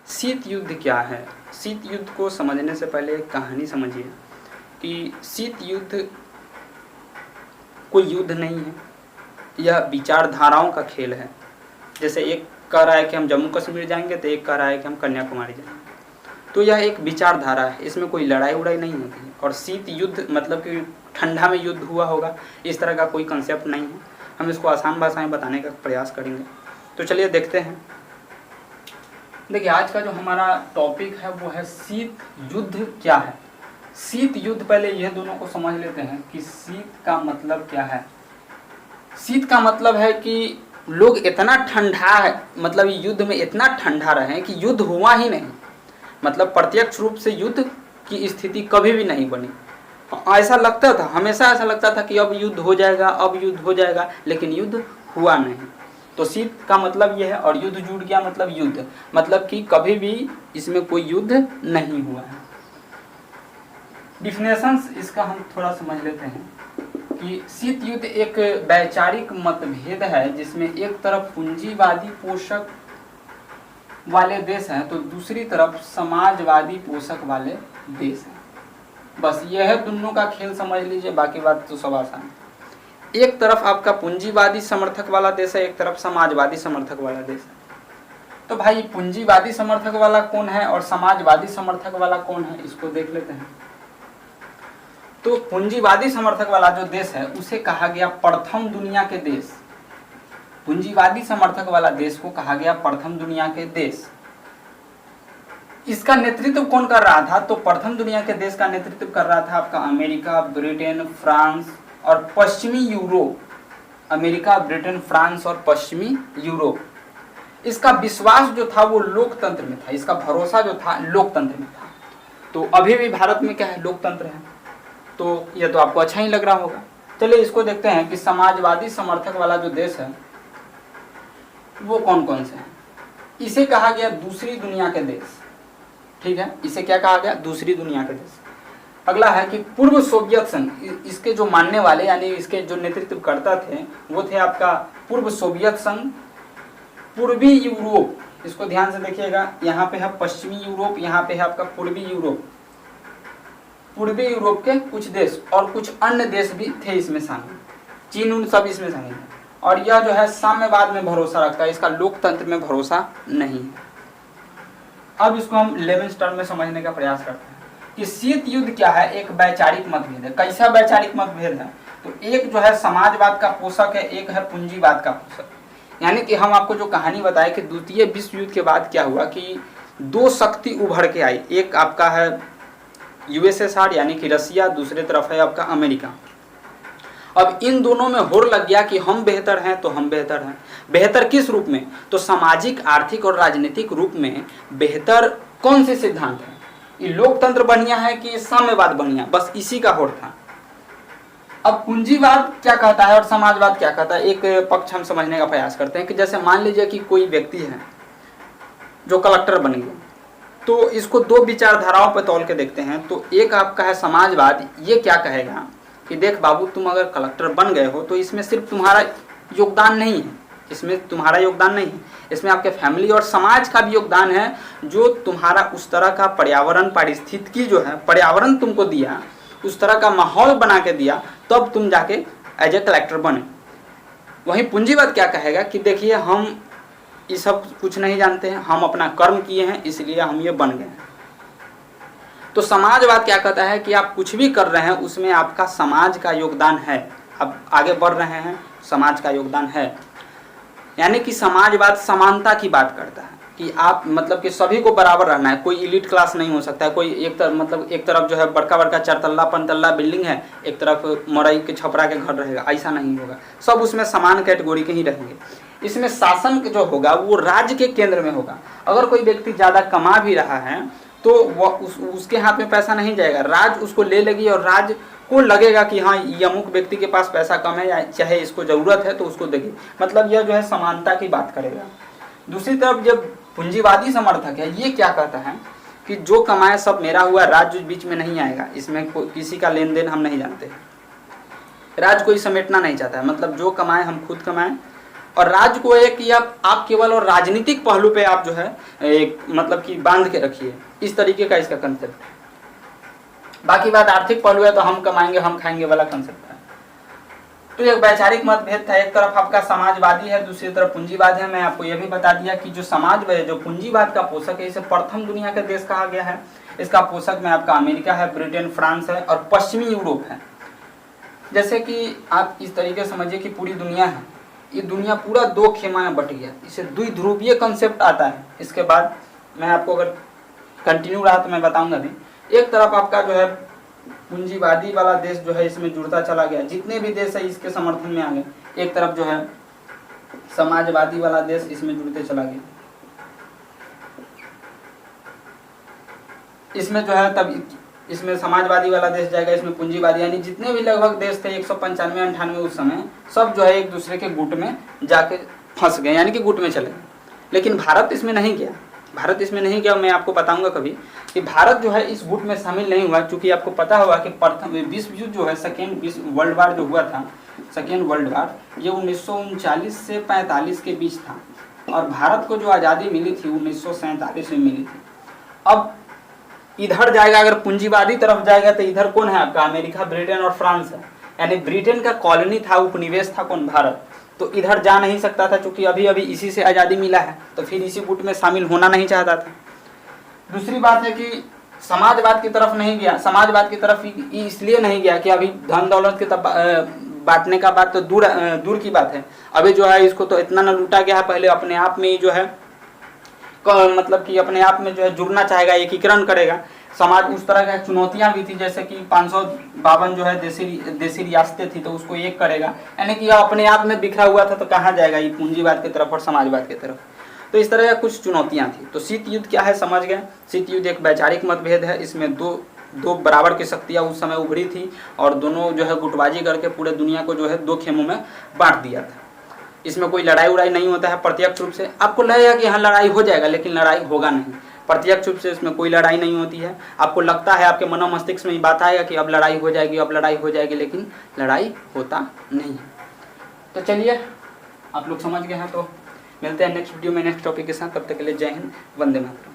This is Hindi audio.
शीत युद्ध क्या है? शीत युद्ध को समझने से पहले एक कहानी समझिए कि शीत युद्ध कोई युद्ध नहीं है, यह विचारधाराओं का खेल है। जैसे एक कह रहा है कि हम जम्मू कश्मीर जाएंगे तो एक कह रहा है कि हम कन्याकुमारी जाएंगे, तो यह एक विचारधारा है, इसमें कोई लड़ाई उड़ाई नहीं होती है। और शीत युद्ध मतलब कि ठंडा में युद्ध हुआ होगा, इस तरह का कोई कंसेप्ट नहीं है। हम इसको आसान भाषा में बताने का प्रयास करेंगे। तो चलिए देखते हैं। देखिए, आज का जो हमारा टॉपिक है वो है शीत युद्ध क्या है। शीत युद्ध, पहले यह दोनों को समझ लेते हैं कि शीत का मतलब क्या है। शीत का मतलब है कि लोग इतना ठंडा है, मतलब युद्ध में इतना ठंडा रहे कि युद्ध हुआ ही नहीं, मतलब प्रत्यक्ष रूप से युद्ध की स्थिति कभी भी नहीं बनी। ऐसा लगता था, हमेशा ऐसा लगता था कि अब युद्ध हो जाएगा, अब युद्ध हो जाएगा, लेकिन युद्ध हुआ नहीं। तो शीत का मतलब यह है। और युद्ध जुड़ गया मतलब युद्ध, मतलब कि कभी भी इसमें कोई युद्ध नहीं हुआ है। डिफिनेशंस इसका हम थोड़ा समझ लेते हैं कि शीत युद्ध एक वैचारिक मतभेद है जिसमें एक तरफ पूंजीवादी पोषक वाले देश हैं तो दूसरी तरफ समाजवादी पोषक वाले देश हैं। बस यह है, दोनों का खेल समझ लीजिए, बाकी बात तो सब आसान है। एक तरफ आपका पूंजीवादी समर्थक वाला देश है, एक तरफ समाजवादी समर्थक वाला देश है। तो भाई पूंजीवादी समर्थक वाला कौन है और समाजवादी समर्थक वाला कौन है, इसको देख लेते हैं। तो पूंजीवादी समर्थक वाला जो देश है उसे कहा गया प्रथम दुनिया के देश। पूंजीवादी समर्थक वाला देश को कहा गया प्रथम दुनिया के देश। इसका नेतृत्व कौन कर रहा था? तो प्रथम दुनिया के देश का नेतृत्व कर रहा था आपका अमेरिका, ब्रिटेन, फ्रांस और पश्चिमी यूरोप। अमेरिका, ब्रिटेन, फ्रांस और पश्चिमी यूरोप। इसका विश्वास जो था वो लोकतंत्र में था, इसका भरोसा जो था लोकतंत्र में था। तो अभी भी भारत में क्या है? लोकतंत्र है। तो यह तो आपको अच्छा ही लग रहा होगा। चलिए इसको देखते हैं कि समाजवादी समर्थक वाला जो देश है वो कौन कौन से हैं। इसे कहा गया दूसरी दुनिया के देश। ठीक है, इसे क्या कहा गया? दूसरी दुनिया के देश। अगला है कि पूर्व सोवियत संघ। इसके जो मानने वाले यानी इसके जो नेतृत्व करता थे वो थे आपका पूर्व सोवियत संघ, पूर्वी यूरोप। इसको ध्यान से देखिएगा, यहाँ पे है पश्चिमी यूरोप, यहाँ पे है आपका पूर्वी यूरोप। पूर्वी यूरोप के कुछ देश और कुछ अन्य देश भी थे इसमें शामिल, चीन उन सब इसमें शामिल है। और यह जो है साम्यवाद में भरोसा रखता है, इसका लोकतंत्र में भरोसा नहीं है। अब इसको हम 11th टर्म में समझने का प्रयास करते हैं कि शीत युद्ध क्या है। एक वैचारिक मतभेद है। कैसा वैचारिक मतभेद है? तो एक जो है समाजवाद का पोषक है, एक है पूंजीवाद का पोषक। यानी कि हम आपको जो कहानी बताए कि द्वितीय विश्व युद्ध के बाद क्या हुआ कि दो शक्ति उभर के आई। एक आपका है यूएसएसआर यानी कि रसिया, दूसरे तरफ है आपका अमेरिका। अब इन दोनों में होड़ लग गया कि हम बेहतर हैं तो हम बेहतर हैं। बेहतर किस रूप में? तो सामाजिक, आर्थिक और राजनीतिक रूप में बेहतर कौन से सिद्धांत है? ये लोकतंत्र बढ़िया है कि साम्यवाद बढ़िया? बस इसी का होड़ था। अब पूंजीवाद क्या कहता है और समाजवाद क्या कहता है, एक पक्ष हम समझने का प्रयास करते हैं कि जैसे मान लीजिए कि कोई व्यक्ति है जो कलेक्टर बन गया, तो इसको दो विचारधाराओं पर तौल के देखते हैं। तो एक आपका है समाजवाद, ये क्या कहेगा कि देख बाबू, तुम अगर कलेक्टर बन गए हो तो इसमें सिर्फ तुम्हारा योगदान नहीं है, इसमें तुम्हारा योगदान नहीं है, इसमें आपके फैमिली और समाज का भी योगदान है। जो तुम्हारा उस तरह का पर्यावरण, पारिस्थितिकी जो है, पर्यावरण तुमको दिया, उस तरह का माहौल बना के दिया, तब तुम जाके एज ए कलेक्टर बने। वहीं पूंजीवाद क्या कहेगा कि देखिए, हम ये सब कुछ नहीं जानते हैं, हम अपना कर्म किए हैं इसलिए हम ये बन गए हैं। तो समाजवाद क्या कहता है कि आप कुछ भी कर रहे हैं उसमें आपका समाज का योगदान है, आप आगे बढ़ रहे हैं, समाज का योगदान है। यानी कि समाजवाद समानता की बात करता है कि आप मतलब कि सभी को बराबर रहना है, कोई एलीट क्लास नहीं हो सकता है। कोई एक तरफ मतलब एक तरफ जो है बड़का बड़का 4 तल्ला 5 तल्ला बिल्डिंग है, एक तरफ मरई के छपरा के घर रहेगा, ऐसा नहीं होगा। सब उसमें समान कैटेगरी के ही रहेंगे। इसमें शासन जो होगा वो राज्य के केंद्र में होगा। अगर कोई व्यक्ति ज़्यादा कमा भी रहा है तो वह उसके हाथ में पैसा नहीं जाएगा, राज्य उसको ले लेगी और राज्य को लगेगा कि हाँ, ये अमुक व्यक्ति के पास पैसा कम है या चाहे इसको ज़रूरत है तो उसको देगी। मतलब यह जो है समानता की बात करेगा। दूसरी तरफ जब पूंजीवादी समर्थक है, ये क्या कहता है कि जो कमाए सब मेरा हुआ, राज्य बीच में नहीं आएगा, इसमें किसी का लेन देन हम नहीं जानते। राज्य कोई समेटना नहीं चाहता है, मतलब जो कमाए हम खुद कमाएं और राज्य को एक या आप केवल और राजनीतिक पहलू पे आप जो है एक मतलब कि बांध के रखिए, इस तरीके का इसका कंसेप्ट है। बाकी बात आर्थिक पहलू है तो हम कमाएंगे हम खाएंगे वाला कंसेप्ट है। तो एक वैचारिक मतभेद था, एक तरफ आपका समाजवादी है, दूसरी तरफ पूंजीवाद है। मैं आपको यह भी बता दिया कि जो समाजवाद जो पूंजीवाद का पोषक है, इसे प्रथम दुनिया का देश कहा गया है। इसका पोषक में आपका अमेरिका है, ब्रिटेन, फ्रांस है और पश्चिमी यूरोप है। जैसे कि आप इस तरीके समझिए कि पूरी दुनिया है, ये दुनिया पूरा दो खेमाएं बट गया, इसे द्विध्रुवीय कंसेप्ट आता है। इसके बाद मैं आपको अगर कंटिन्यू रहा तो मैं बताऊंगा भी। एक तरफ आपका जो है पूंजीवादी वाला देश जो है इसमें जुड़ता चला गया, जितने भी देश है इसके समर्थन में आ गए। एक तरफ जो है समाजवादी वाला देश इसमें जुड़ते चला गया। इसमें जो है तब इसमें समाजवादी वाला देश जाएगा, इसमें पूंजीवादी, यानी जितने भी लगभग देश थे 195-98 उस समय, सब जो है एक दूसरे के गुट में जाके फंस गए, यानी कि गुट में चले गए। लेकिन भारत इसमें नहीं गया, भारत इसमें नहीं गया। मैं आपको बताऊंगा कभी कि भारत जो है इस गुट में शामिल नहीं हुआ, क्योंकि आपको पता होगा कि प्रथम विश्व युद्ध जो है सेकेंड विश्व वर्ल्ड वार जो हुआ था, सेकेंड वर्ल्ड वार, ये 1939 से 45 के बीच था और भारत को जो आज़ादी मिली थी 1947 में मिली थी। अब इधर जाएगा, अगर पूंजीवादी तरफ जाएगा तो इधर कौन है आपका, अमेरिका, ब्रिटेन और फ्रांस है। यानी ब्रिटेन का कॉलोनी था, उपनिवेश था कौन, भारत। तो इधर जा नहीं सकता था, क्योंकि अभी अभी इसी से आज़ादी मिला है, तो फिर इसी गुट में शामिल होना नहीं चाहता था। दूसरी बात है कि समाजवाद की तरफ नहीं गया। समाजवाद की तरफ इसलिए नहीं गया कि अभी धन दौलत की बांटने का बात तो दूर की बात है। अभी जो है इसको तो इतना न लूटा गया है, पहले अपने आप में ही जो है मतलब कि अपने आप में जो है जुड़ना चाहेगा, एकीकरण करेगा। समाज उस तरह की चुनौतियां भी थी, जैसे कि 552 जो है देसी रियासतें थी, तो उसको एक करेगा, यानी कि अपने आप में बिखरा हुआ था, तो कहाँ जाएगा ये पूंजीवाद की तरफ और समाजवाद की तरफ। तो इस तरह का कुछ चुनौतियां थी। तो शीत युद्ध क्या है समझ गए। शीत युद्ध एक वैचारिक मतभेद है, इसमें दो बराबर की शक्तियां उस समय उभरी थी और दोनों जो है गुटबाजी करके पूरे दुनिया को जो है दो खेमों में बांट दिया था। इसमें कोई लड़ाई उड़ाई नहीं होता है प्रत्यक्ष रूप से। आपको लगेगा कि हाँ लड़ाई हो जाएगा, लेकिन लड़ाई होगा नहीं। प्रत्यक्ष रूप से इसमें कोई लड़ाई नहीं होती है। आपको लगता है, आपके मनो मस्तिष्क में ये बात आएगा कि अब लड़ाई हो जाएगी, अब लड़ाई हो जाएगी, लेकिन लड़ाई होता नहीं है। तो चलिए आप लोग समझ गए हैं, तो मिलते हैं नेक्स्ट वीडियो में नेक्स्ट टॉपिक के साथ। तब तक के लिए जय हिंद, वंदे मातरम।